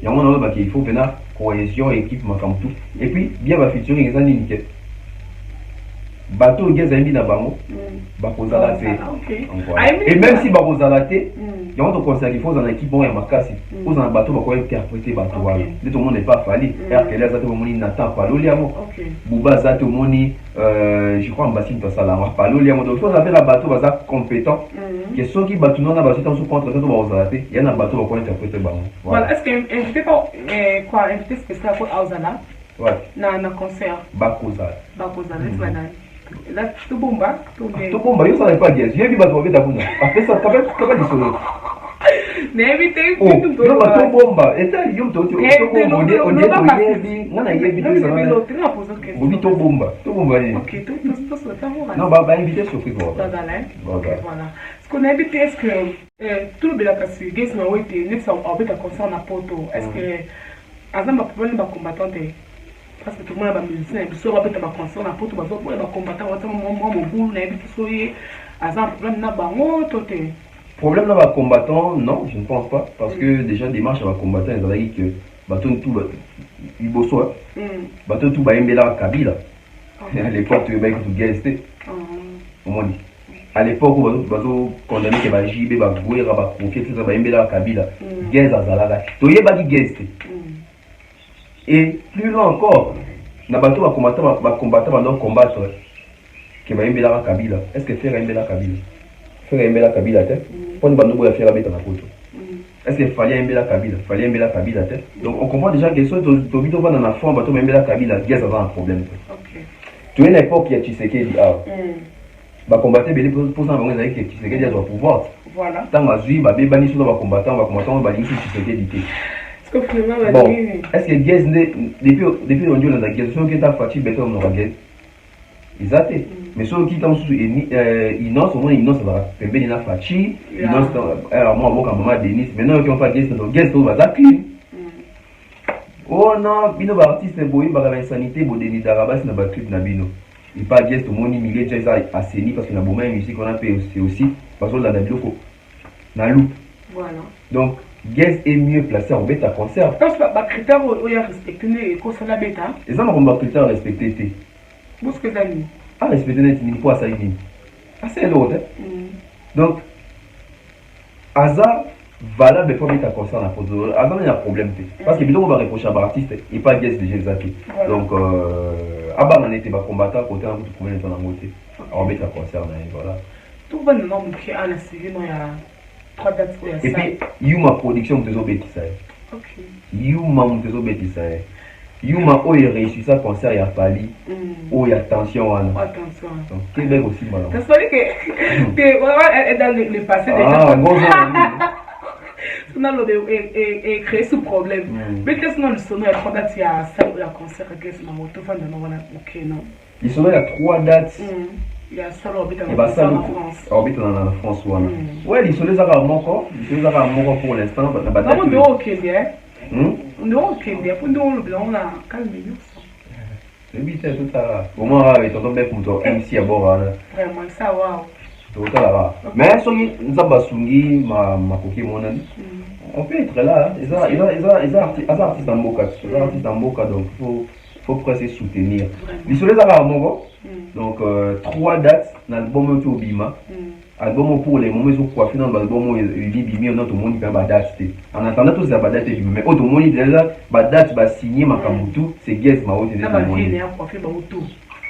yango na ba ke il faut pena cohésion équipe makambo tout et puis bien ba featuring ezali nini ke bato Gez ayembi na bango bakozala te et même si bakozala te yango tokonsaka il faut ozala na équipe moko ya makasi ozala na bato bakoya interpréter bato wana nde tomoni n'est pas fali rkl aza te bomoni Nathan paloli yango buba aza te omoni je crois mbasini tosala yango paloli yango donc toza mpena bato baza compétent ke soki bato nona bazota mosu contre te to bakozala te ya na bato bakoya interpréter bango voilà est-ce que invité quoi invité spécial pour aozala na concert bakozala là tout bomba yo ça n'est pas Gez j'ai vu bato babeta kuna après ça kaba disolo n'invité yo bato bomba eta yo to on est yebi ngana yebi to ça bobi to bomba ni OK tout tout ce temps. Non, bah invité surprise. Voilà. Ce qu'on a invité, est-ce que tout le monde a passé, qu'est-ce qu'on a été, n'est-ce pas, on peut concert en Poto. Est-ce que, avant ma problème de combattant, parce que tout le monde a musicien, et puis on peut être concert en Poto, parce que pour les combattants, on va dire, moi, mon boule, on a invité soyez, avant problème n'a pas, moi, tout est. Problème là, combattant, non, je ne pense pas, parce que déjà démarche à combattant, ils ont dit que bateau tout, il bosse, bateau tout, bah, il la Kabila. À l'époque, tu es tout guesté. À l'époque, où bateau condamné que bah JB, bah Gouera, bah Koké, tout ça, bah, il la Kabila. Guest à Zalaga. Tu es pas guesté. Et plus loin encore, na bateau va combattre, va donc combattre. Que bah, il la Kabila. Est-ce que faire la Kabila? Faire la Kabila, t'es? Pour nous, bah, nous, faire la bête à la photo. Est-ce qu'il fallait aimer la Kabila? Fallait aimer la Kabila, t'es? Donc, on comprend déjà que si tu vis dans la forme, bateau aimer la Kabila, guest a un problème. Tu es une époque qui a Tshisekedi, va combattre pour ça, on va dire que Tshisekedi a son pouvoir. Voilà. Tant que Zui, va bénir sur le combattant, va dire que Tshisekedi. Bon, est-ce que Guez, depuis on dit dans la guerre, ceux qui ont fatigué, béton, on aura guerre. Ils ont été. Mais ceux qui ont sous innocent, au moins innocent, va faire bénir la fatigue, innocent, moi, moi, quand maman Denis, maintenant, qui ont pas guerre, donc guerre, on va s'accueillir. Oh non, bino ba artiste boy ba la insanité bo Denis Darabas na ba clip na bino. Il pas guest au moni milieu déjà assaini parce que na boma musique on a fait aussi parce que la biloko na loup. Voilà. Donc guest est mieux placé en bêta concert. Parce que ba critère o ya respecter les cause la bêta. Et ça on va critère respecter té. Parce que ça ni. Ah respecter net ni quoi ça ni. Ah c'est l'autre. Donc hasard valable pour mettre à concert la photo. Avant il y a un problème parce que bidon on va reprocher à l'artiste et pas guest déjà zaké. Donc avant on était pas combattant côté un tout combien de temps en moté. On mettre à concert voilà. Tout va nous montrer à la série non il y a 3 dates pour ça. Et puis Yuma production de Zobeti ça. OK. Yuma de Zobeti ça. Yuma o il réussit ça concert il y a Fali. Oh il y a tension là. Attention. Donc Québec aussi malin. Ça veut dire que voilà dans le passé déjà. Sinon, on créé ce problème. Mais qu'est-ce que nous sommes à 3 dates, il y a ça, il y a un concert, qu'est-ce que nous avons. Ils sont à 3 dates. Il y a ça, on habite en France. On habite en France. Ouais, ils sont les arabes encore. Ils sont les arabes encore pour l'instant. On est au Kenya. On est au Kenya. Pour nous, on a calmé. C'est vite, tout ça. Au moins, ils sont tombés pour toi. MC à bord. Vraiment, ça, waouh. Mais si nous avons soumis ma coquille, on peut être là. Ils sont artistes en Boka. Ils sont artistes en Boka, donc il faut presque soutenir. Ils sont les arabes. Donc 3 dates dans l'album au Bima. Album pour les moments où coiffé dans l'album il dit Bimi, on a tout le monde qui a date. En attendant tout ça, date mais tout le monde déjà date va signer Makamutu, c'est Guess ma haute.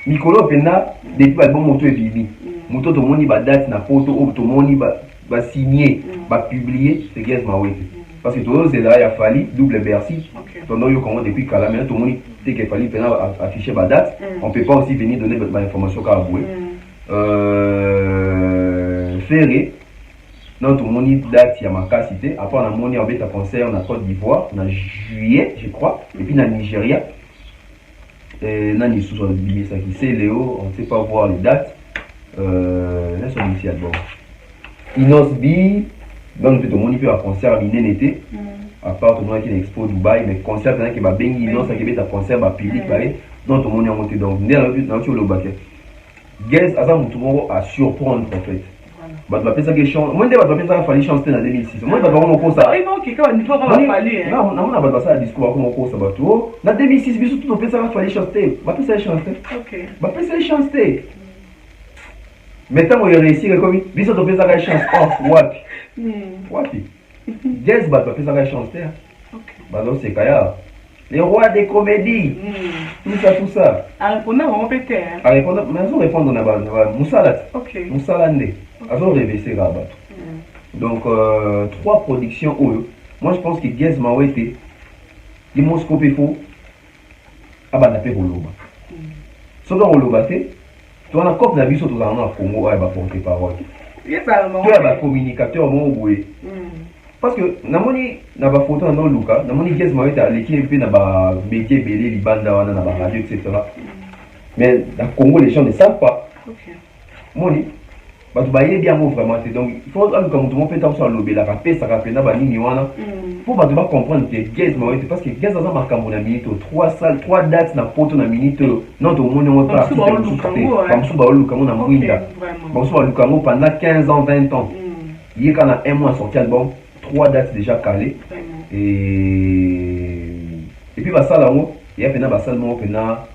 Mikolo Pena, depuis l'album Moto et Bibi. Moto to moni ba date na photo ou to moni ba signer ba publier c'est Guess Mawete parce que tout c'est là il a fallu double Bercy pendant yo comment depuis Calamé tout moni dès qu'il fallait afficher ba date on peut pas aussi venir donner ba information qu'a avoué Ferré non tout moni date il y a ma cité après on a moni en bêta concert en Côte d'Ivoire en juillet je crois et puis dans Nigeria et dans les sous ça qui c'est Léo on ne sait pas voir les dates là sur l'initial bon Inos B donc tout le monde peut à concert l'inété à part tout le monde qui est expo Dubaï mais concert pendant que va bengi Inos qui est à concert va public pareil donc tout le monde est monté donc dans tout le baquet guess à ça tout le monde à surprendre en fait bah tu penser que chance moi déjà tu penser qu'il fallait chanter en 2006 moi pas vraiment comme ça il faut que quand il faut pas fallu non on a pas ça discours comme ça bah tout en 2006 bisous tout penser qu'il fallait chanter bah penser chanter OK bah penser chanter maintenant, il réussit comme il y a des chance off, wapi. Guess, bah, tu as chance, bah, donc c'est Kaya. Les rois des comédies, tout ça. À répondre, on peut être. À répondre, mais ils ont répondu à Moussalat. Ok. Moussalande. Ils ont réveillé Rabat. Donc, 3 productions. Moi, je pense que Guess Mawete, les Moscou, il faut. Ah, bah, on a Roloba. Ce dont Roloba, tu as un cop de la vie sur tout en Congo, il va porter parole. Tu es un communicateur, parce que, dans la photo, dans le cas, dans le Guess Mawete, l'équipe est dans le métier, les bandes, dans la radio, etc. Mais dans le Congo, les gens ne savent pas. Ok. Moni, bah tu bailles bien vraiment. Donc il faut que comme tout le monde peut avoir le la rapé, ça rappelle na bani wana. Faut pas devoir comprendre que Gaz Mawete parce que Gaz a marqué mon minute 3 dates na poto na minute non tout le monde on pas comme ça ba lukango na mwinda. Bon ça lukango pendant 15 ans 20 ans. Il y a quand un mois sorti album, 3 dates déjà calées et puis bah ça là il y a pena bah ça mo pena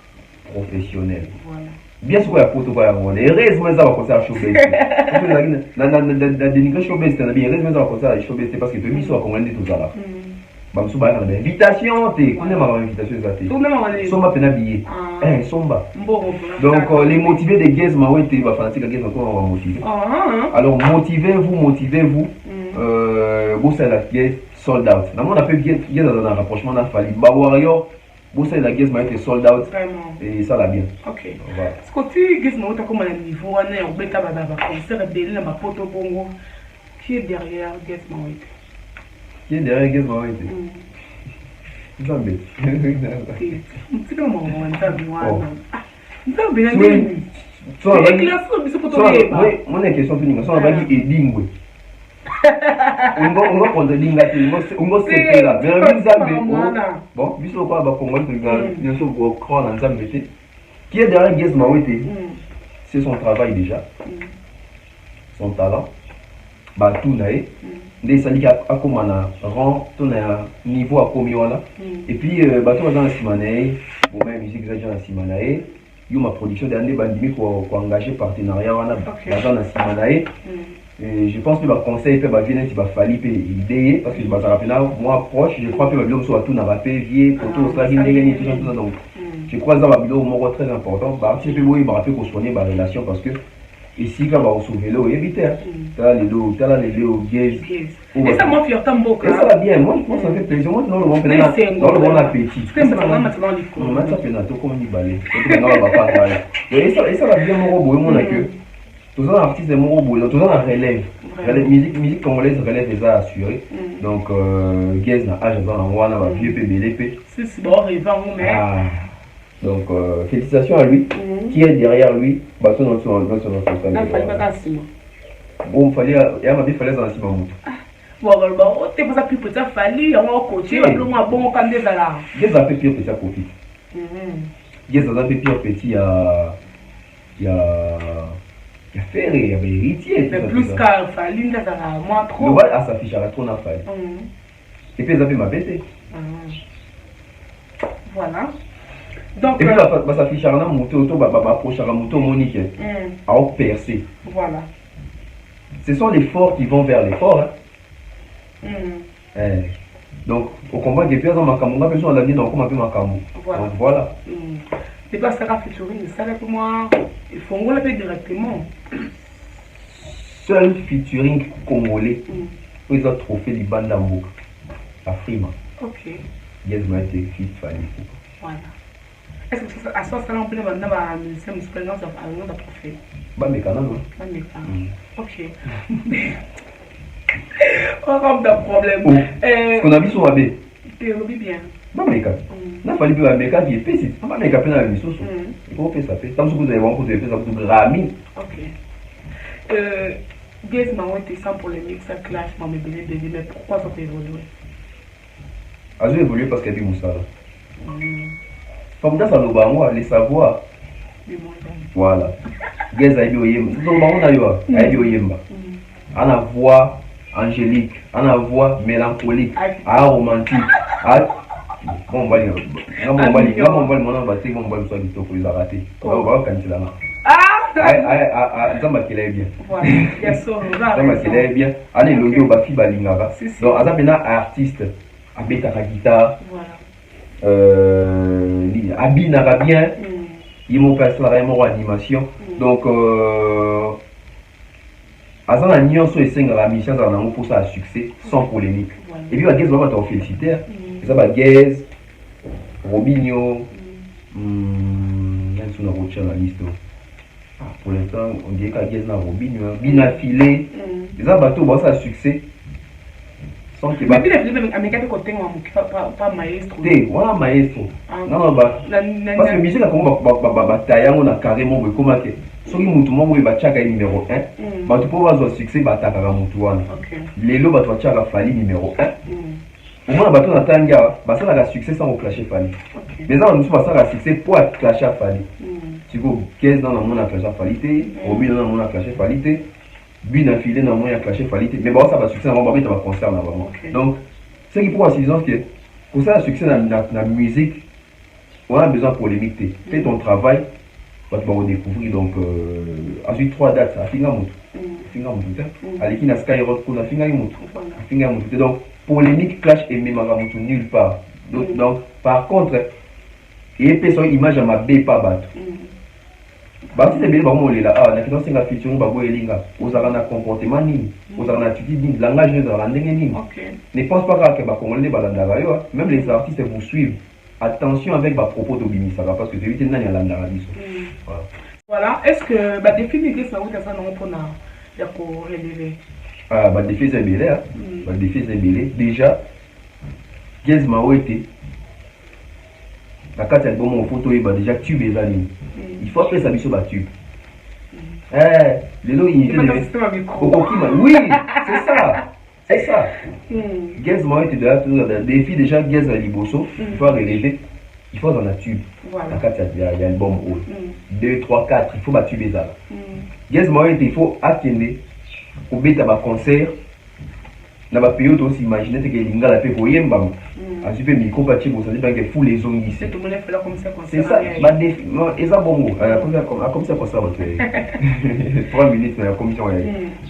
professionnel. Voilà. Bien sûr, il y a poto quoi avant. Heureusement, ça va concert showbiz. Na dénigrer showbiz, c'est bien. Heureusement, ça va concert showbiz, c'est parce que tu mis sur comment tout ça là. Bah, ça va une invitation, t'es. Qu'on aime avoir invitation, ça t'es. Somba pena billet. Somba. Donc les motivés des Gaz Mawete, t'es va fanatique Gaz encore on va motiver. Alors motivez-vous. Bon c'est la Gaz sold out. Là on appelle Gaz dans un rapprochement d'un Fali. Bah Warrior. Bon, c'est la Gaz Mawete sold out. Vraiment. Et ça l'a bien. Ok. Voilà. Parce que tu Gaz Mawete comme à niveau, on est en bêta baba concert de la poto bongo. Qui est derrière Gaz Mawete? Qui est derrière Gaz Mawete? Nzambe. Tu comment on Nzambe wana? Nzambe na nini? So éclaircir biso poto yeba. Oui, mon question tout ninga. So on va dire edingwe. On va prendre l'ingati, on va se là. Bon, biso quoi, bah, Congo, bien sûr, vous croire dans Nzambe. Qui est derrière Gaz Mawete? C'est son travail déjà, son talent. Bah, tout naïe. Des syndicats à comment on rend ton niveau à combien là. Et puis, bah, tout dans la Simanae, ou même musique dans la Simanae. Il y a ma production d'année bandimi pour engager partenariat dans la Simanae. Et je pense que le conseil peut venir qui va falloir aider parce que je vais rappeler moi proche je crois que le bilan soit tout n'a pas payé photo ça qui n'est tout ça donc je crois que ça va bilan au très important bah si je peux oui bah rappeler qu'on soigne ma relation parce que ici quand on sauver l'eau éviter t'as les lots Gaz et ça moi fier tambo et ça va bien moi ça fait plaisir moi dans le bon appétit c'est maintenant les on m'a ça peine tout comme ni balai on va pas parler et ça va bien mon robot mon que tous les artistes de mon boulot, tous les relève. Musique congolaise relève déjà assurée. Donc, Gaz n'a âge dans l'envoi, on va vieux PBLP. C'est bon, rêvant, mais. Donc, félicitations à lui. Qui est derrière lui? Bah, tout notre famille. Il fallait pas qu'un bon, il y a ma vie, il fallait dans le Simon. Bon, t'es pas ça plus petit, fallu, on va coacher, on va bon comme des alarmes. Gaz a fait pire petit à côté. Gaz a fait pire petit, il y a Ferré, il y avait héritier. Mais plus qu'à Fali, là, ça va moins trop. Le à s'affiche à la trop n'a Fali. Et puis, ils avaient ma bête. Voilà. Donc. Et puis, ça s'affiche à la moto, approche à la moto, Monique. À percer. Voilà. Ce sont les forts qui vont vers les forts. Donc, au combat, il y a plusieurs Makamou, on a besoin d'aller dans le combat Makamou. Donc, voilà. C'est pas ça qui featuring, ça là pour moi, il faut on l'appeler directement. Seul featuring congolais pour les autres trophées du Bandambouk à Frima. Ok. Gaz Mawete fit Fali. Voilà. Est-ce que ça, à soi, ça l'on peut demander à la ministère municipal dans un trophée? Bah, mais quand même. Bah, mais quand même. Ok. On rentre dans le problème. Ce qu'on a vu sur AB. Tu bien. Bah, mais quand n'a fallu que Américain qui est pessimiste. On va mettre à peine à la mission. Il faut faire ça. Tant que vous avez vraiment fait ça, vous avez ok. Gaz Mawete sans polémique, ça clash, mais pourquoi ça peut évoluer? Ça a évolué parce qu'il y a des moussala. Comme ça, ça les savoirs. Voilà. Gaz a dit au Yemba. On a dit au Yemba. On a voix angélique, on a voix mélancolique, romantique. Bon, on va dire, on va dire, on va dire, on va dire, on va rater. On va cancer là. Zamba qui est bien. Voilà, Zamba qui est bien. Allez, le yo bafi balingara. Donc, Azam est un artiste. Abeta la guitare. Voilà. Abinara bien. Il m'a fait ça vraiment en animation. Donc, Azam a nié sur les 5 la mission pour ça à succès sans polémique. Et puis, Gaz va te féliciter. Ça va Gaz, Robinho, même sur la liste. Pour l'instant, on dirait qu'à Gaz n'a Robinho, Bina Filé. Les bateaux, ça a succès sans que mais puis les films américains côté pas maestro voilà maestro non bah parce que musique comme taille on a carrément comment que soki mutu moko batiaka numéro 1 bato mpo bazwa succès batakaka mutu wana lelo bato batiaka Fally numéro 1 omona bato na ntangi awa basalaka succès sans koclashe Fally mais eza bamosusu basalaka succès mpo aclashe Fally siko 15 ans na mona aclashe Fally te obi na mona aclashe Fally te Bina filé dans mon aclashe Fally mais bon ça va succès dans mon babé va concert là vraiment donc c'est qui pour assurance que pour ça succès dans la musique on a besoin de polémique fais ton travail tu vas redécouvrir donc ensuite 3 dates à Finga Moutou Aleki na Skyrock pour la Finga Moutou donc polémique clash et même Moutou nulle part donc par contre et personne image à ma B pas battre basi te bele bango olela na kino senga featuring babo elinga ozala na comportement nini ozala na attitude nini langage ne ezala ndenge nini ne pense pas que bakongolais nde balandaka yo même les artistes vous suivent attention avec bapropos tobimisaka parce que toyebi te nani alandaka biso voilà est-ce que badefi nini ça outa ça nango mpona ya korelever badefi eza ebele badefi eza ebele déjà Gez Mawete na kati ya album au photo oyeba déjà tube eza nini il faut appeler ça biso batube lelo unité oui c'est ça Gez Mawete de défi déjà Gez à liboso il faut relever il faut dans la tube na kati ya album oyo 2 3 4 il faut batube ezala Gez Mawete il faut akende kobeta baconcert na bapériode aussi imaginer que lingala pe koyembama ensuite pe micro batie bosali banke fou les ongis c'est ça eza bongo comme ça ça 3 minutes na commission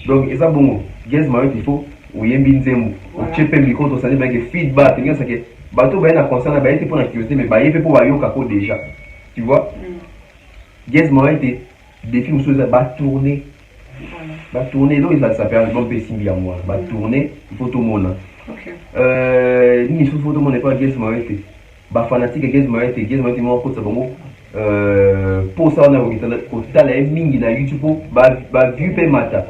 donc eza bongo Gez Mawete il faut oyembi nzembo otie pe micro tosali banke feedback ngesa ke bato baye na concert na baye te mpona curiosité mais baye pe po bayoka ko déjà tu vois Gez Mawete défi mosusu eza batourner tourner donc ça s'appelle album Pessimbi à moi tourner il faut tout le monde ni faut tout le monde pas Gez Mawete fanatique Gez Mawete moi ko sabongo pour ça on a kotala mingi na YouTube ba vue pe mata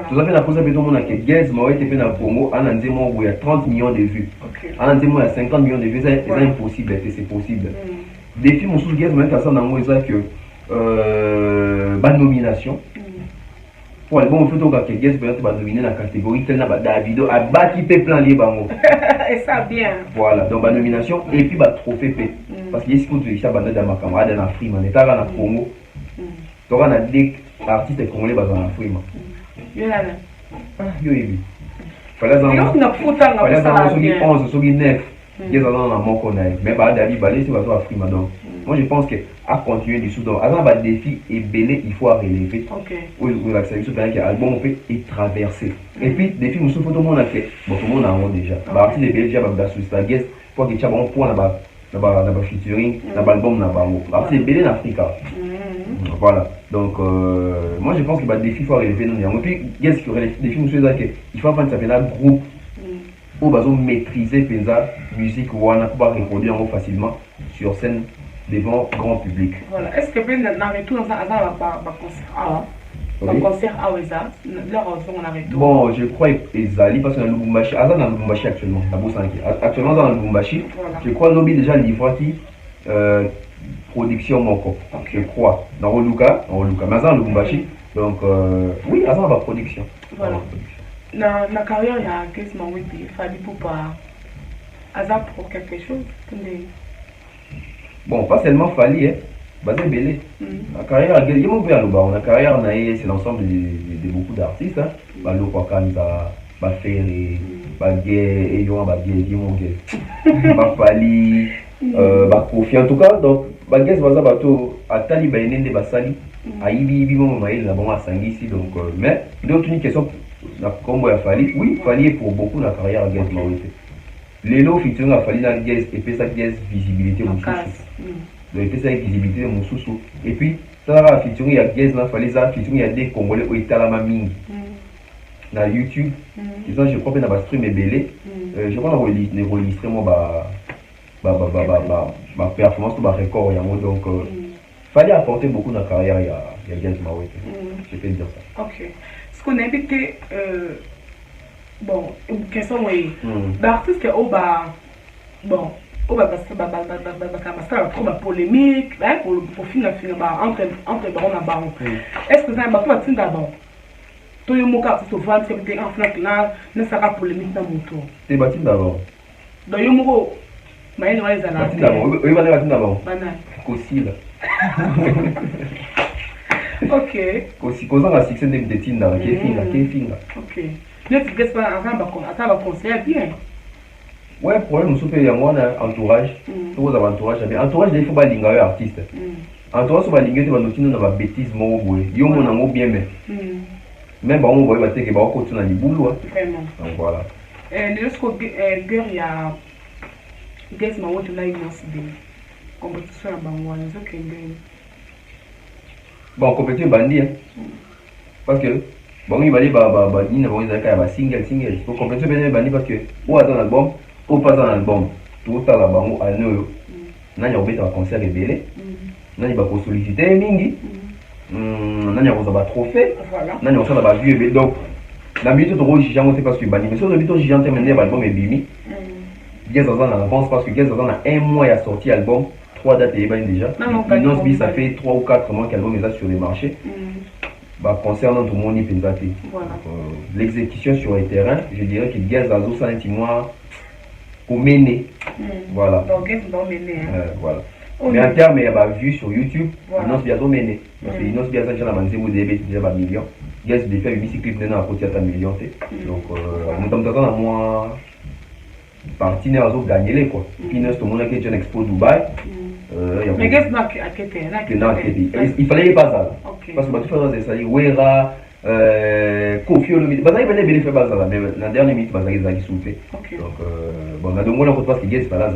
tout ça na cause pe tout le monde que Gez Mawete pe na Congo ana nzemo il y a 30 millions de vues ana nzemo il y a 50 millions de vues c'est impossible c'est possible défi mon sous Gez Mawete ça na moi ça que nomination pour le bon photo que Gez Mawete va nominer la catégorie tel na Davido a baki pe plan lié bango et ça bien voilà donc la nomination et puis trophée p parce que est-ce que tu ça bande dans ma camarade na Frima n'était pas na Congo donc on a des artistes congolais dans la Frima yo ebi fallait dans 11 sur 9 Gez dans la moko na mais ba David balé c'est va Frima donc moi je pense que à continuer du donc avant le défi est belé il faut relever oui la sélection qui album peut et traverser et puis défi nous photo monde a fait bon tout le monde a déjà partie des déjà ba sous la Gez pour que tu as bon point na ba featuring na album na bango partie des belé en Afrique voilà donc moi je pense que le défi faut relever non et puis Gez qui aurait les défis nous il faut faire ça groupe pour bazo maîtriser penza musique wana pour reproduire facilement sur scène devant grand public. Voilà. Est-ce que peut-être dans retour dans un concert à Oueza, leur on a retour? Bon, je crois Ezali parce que dans le Lubumbashi, dans le Lubumbashi actuellement, actuellement dans le Lubumbashi, je crois Lobby déjà livré qui production mon je crois dans Oluka, mais dans le Lubumbashi, donc oui, avant la production. Voilà. Dans la carrière, il y a Gez Mawete, il fallait pas hasard pour quelque chose. Bon, pas seulement Fally, basé belé. La carrière, il y a la carrière, c'est l'ensemble de beaucoup d'artistes. Balo Kwakanza, Bafere, Bagé, Eyon, Bagé, Dimongue, Bafali, Bakofi. En tout cas, donc, Bagé, Baza Bato, Atali, Bayenende, Basali, Aïbi, Bimon, Maïl, la bombe à Sangisi. Donc, mais, d'autres une question, comme il a Fally, oui, Fally pour beaucoup la carrière à Gez Mawete. Lelo featuring a Fally dans Gez et puis ça Gez visibilité mon sous. Donc et puis ça visibilité mon sous. Et puis ça a featuring a Gez dans Fally ça featuring a des Congolais au Italama mingi. Na YouTube, ils ont je crois que na ba stream est belé. Je crois na enregistrer moi ba performance ba record ya donc Fally a apporté beaucoup dans la carrière il y a Gez Mawete. Je peux dire ça. OK. Ce qu'on a invité bon question oui l'artiste au bas bon au bas trop polémique pour finir entre baron et baron est-ce que ça va pas être d'abord tout le monde qui se voit c'est que en fait là ne sera polémique dans mon tour c'est bâti d'abord donc yo mo mais il va les bâti d'abord oui va bâti d'abord banal aussi là ok aussi causant la succès de Tinda qui finga ok mais tu qu'est-ce pas attends conseiller bien ouais problème nous il y a moi entourage tout ça entourage mais entourage il faut pas linga artiste entourage so ba linga te ba notino na ba bêtise mo boye yo mo na mo bien mais bon on voit que ba ko tuna ni boulot vraiment donc voilà ne ce que guerre il y a guess ma wote na immense de compétition à bangwana zo kende bon compétition bandi parce que bon il va aller ba ni na bon ils a single pour compétition bien bandi parce que ou attend l'album ou pas dans l'album tout ça là bango ano nani obeta ba concert rebelle nani ba ko solliciter mingi nani ko ba trophée nani ko ça ba vue donc la minute to roji jango c'est parce que bandi mais sur le bito gigante mener l'album est bimi Guess dans en avance parce que Guess dans un mois il a sorti l'album 3 dates et ben déjà Inosbi ça fait 3 ou 4 mois qu'album est là sur les marchés bah concernant tout le monde il peut l'exécution sur les terrains je dirais que Guess dans ça un mois au mener voilà donc Guess dans mener voilà mais en termes il y a vu sur YouTube Inosbi a dominé parce que Inosbi a déjà la manzé vous avez déjà pas millions Guess de faire une clip maintenant à côté à ta million donc nous sommes dans un mois partenaire à gagner les quoi puis nous sommes qui est un expo Dubaï mais qu'est-ce il fallait pas ça parce que tu fais ça Wera Kofi Olomide bah ça il fallait bien faire ça mais la dernière minute bah ça ils ont soufflé donc bon on a demandé encore parce que Guess pas là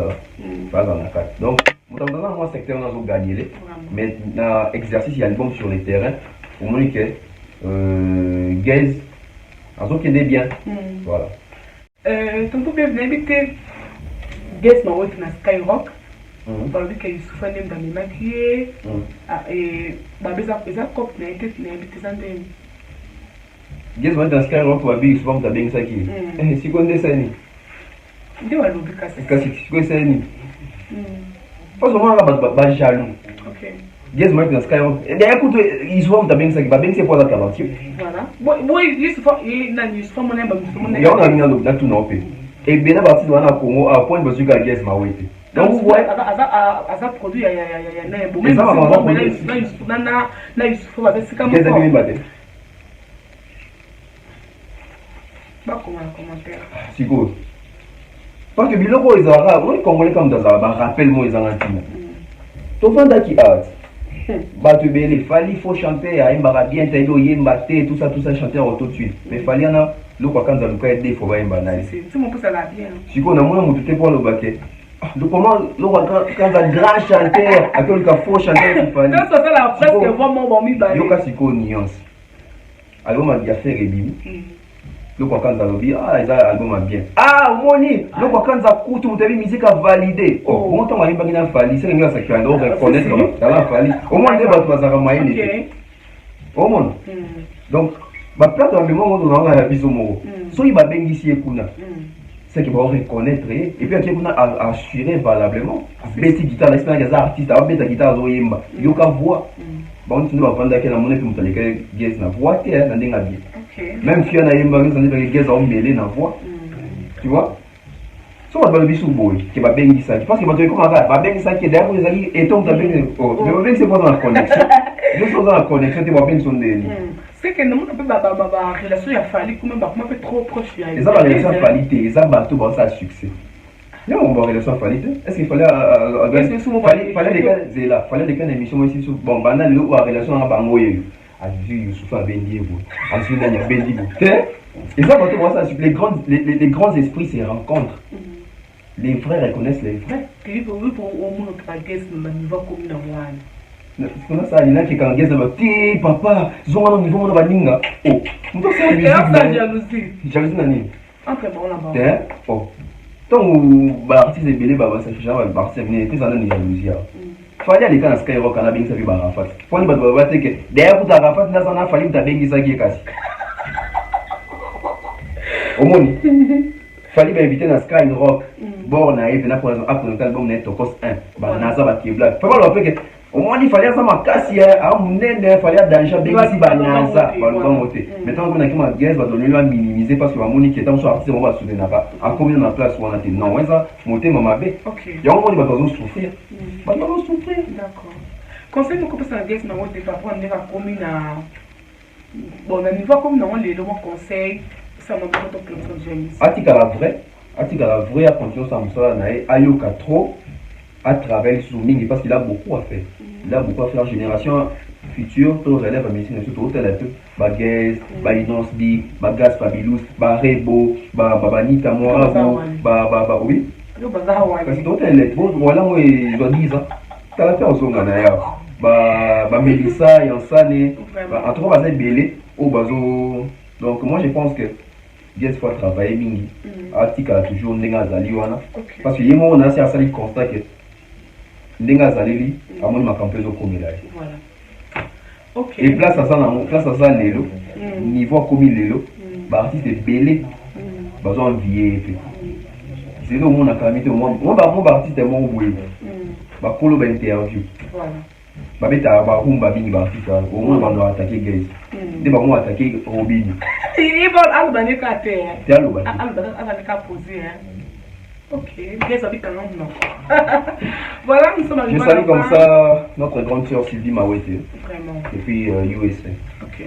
pas dans la carte donc nous sommes dans un mois secteur on a gagné les mais dans exercice il y a album sur les terrains au moins que Guess a qui est bien voilà tonton bien invité Guess ma wote na Skyrock balobi ke Youssoufa nem dans les maquillés et babeza cop na été invité zandeni Guess ma dans Skyrock wa bi Youssoufa mta bengi saki sikonde sani ndio balobi kasi sikonde sani parce que moi ba jaloux Guess ma dans Skyrock et écoute Youssoufa mta bengi saki ba bengi c'est pour la talentueux voilà boy Youssoufa na Youssoufa mona ba Youssoufa ya on a mis dans tout non et bien à partir de là Congo à point besoin que Guess ma wete donc vous voyez asa produit ya na bon mais na Youssoufa ba sika mo Guess a bien battu ba commentaire siko parce que biloko ils ont on congolais comme dans ça ba rappel moi ils ont antima to vanda qui art bato belé fallait faut chanter à imba bien tayo yemba té tout ça chanter auto tune mais fallait na loko kanza luka des faut ba imba na c'est mon pouce à la bien siko na mona mutu te pour le baquet donc comment loko kanza grand chanteur à quel cas faut chanter il fallait donc ça la presque vraiment bon mi ba yoka siko nuance album a bien fait rebimi loko kanza lobi ils a album bien moni loko kanza kutu mutabi musique a validé bon temps alimba ngina fali c'est ngina sakira ndo reconnaître dans la fali au moins des bato bazaka maine au moins donc ba plate en moment on a la biso moko so il ba bengisi ekuna c'est qu'il va reconnaître et puis qui kuna assurer valablement beti guitare l'espagne des artistes a beta guitare zo yemba yoka voix bon tu ne vas pas vendre na monnaie pour mutaleka Guess na voix te na ndenga bien même si on a yemba ça ne Guess a mêlé na voix tu vois so on va le biso boy qui va bengisa parce que bato comme ça va bengisa qui derrière les alliés et donc mais même c'est pas dans la connexion juste dans la connexion tu vas bien son délire c'est que nous on peut ba relation ya fali comme ba comment fait trop proche ya les relation qualité les bateau ba ça succès non on va relation qualité est-ce qu'il fallait fallait des émissions aussi sur bon banda le ou relation à bango yeyo a vu Youssoufa bendi ebo a vu nani bendi bo et ça bateau ba ça les grands esprits se rencontrent les vrais reconnaissent les vrais que pour au monde ka Guess na niveau comme na wana kuna ça il a qui quand Guess ba ti papa zonga no niveau na baninga muto ça jalousie nani entre bon là-bas donc artiste belé ba ça genre artiste venir que ça na jalousie fallait aller quand Skyrock na bengi ça bi ba Rafat fallait ba te que derrière pour ta Rafat na ça na fallait ta bengi ça qui kasi Au moins, fallait inviter dans Sky Rock. Bon, on a eu pour notre album net au cost 1. Bah, Nasa va tirer blague. Pas mal, on peut que. Au moins, il fallait ça, ma casse hier. Ah, mon nez, il fallait danger. Bien ici, bah, Nasa va le monter. Maintenant, on a qui m'a guest va donner le minimiser parce que ma monique est en soit artiste, on va soutenir pas. À combien de place où on a été. Non, ouais, ça, monter, maman B. Il y a un moment, il va besoin de souffrir. Il va besoin de souffrir. D'accord. Conseil, mon copain, c'est un guest, mais on ne va pas prendre la commune à. Bon, on a niveau comme non, les lois conseils, ça m'a donné ton plan de génie. Atika la vraie, à continuer ça, Ayoka trop à travers le zooming parce qu'il a beaucoup à faire. Il a beaucoup à faire en génération future, tous les élèves à médecine, surtout hôtel un peu, Baguès, Baïdons Di, Bagas Fabilous, Barebo, Babanita Moirabo, oui. Parce que tout est lettre, voilà, moi, je dois dire ça. T'as la fait au son Mélissa, Yansane, en tout cas, c'est belé au bazo. Donc, moi, je pense que bien fois travailler mingi article toujours ndenga zali wana parce que yemo on a assez sali constat que ndenga zali li amoni makampezo komela voilà. OK. Et place à ça lelo niveau comme lelo ba artiste belé bazo envier c'est le monde a camité moi ba artiste moi boye ba kolo ba interview voilà ba beta ba rumba bingi ba artiste au moins ba no attaquer guys de ba mo attaquer Robin. Il va aller à terre. C'est allô, bah. Poser. Ok, qu'est-ce que non. Voilà, nous sommes arrivés. Je salue comme ça notre grande sœur Sylvie Mawete. Vraiment. Depuis USA. Ok.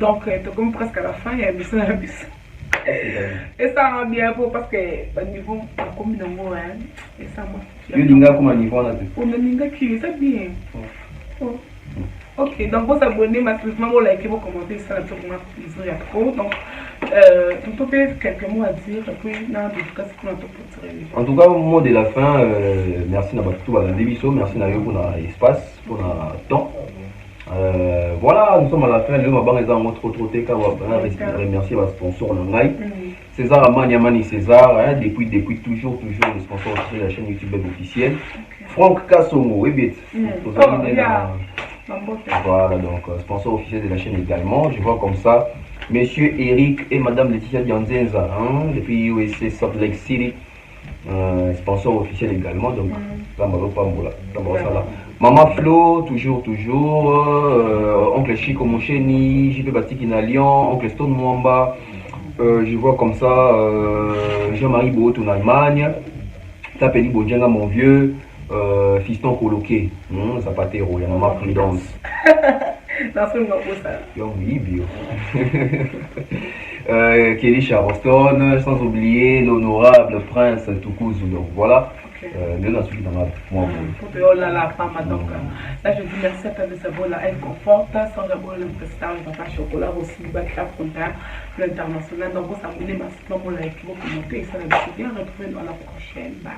Donc, tu comme presque à la fin, il y a un bus. Et ça rend bien beau parce que au niveau comme le mot, et ça moi. Il y a un niveau là. On a une qui c'est bien. Ok, donc vous abonnez massivement, vous likez, vous commentez, ça va sûrement plaisir à trop. Donc, tu peux quelques mots à dire, et puis, dans tout cas, c'est pour notre en tout cas, au mot de la fin, merci d'avoir tout à l'émission, merci d'avoir pour l'espace, pour le temps. Voilà, nous sommes à la fin. Le Maban est en trop remercier votre sponsor Nangai. César Amani César, depuis toujours le sponsor de la chaîne YouTube officielle. Franck Kassongo, voilà, donc sponsor officiel de la chaîne également. Je vois comme ça Monsieur Eric et Madame Laetitia Dianzenza, depuis USC Salt Lake City, sponsor officiel également. Donc, Maman Flo, toujours, Oncle Chico Mocheni, JP Batikina Lyon, Oncle Stone Mwamba, je vois comme ça Jean-Marie Bout en Allemagne, Tapeli Bodjenga mon vieux. Fiston coloqué, Zapatero, il y a Maman Prudence. Oui, bio. Kelly Charleston, sans oublier l'honorable prince Toukouzou. Donc voilà, le suite dans moi. Oh là là, femme, donc là je dis merci à ta de savoir là, elle conforte, sans d'abord le président, le papa chocolat aussi, le bac à l'international. Donc vous abonnez massivement pour like, vous commentez, et ça va bien retrouver dans la prochaine. Bye.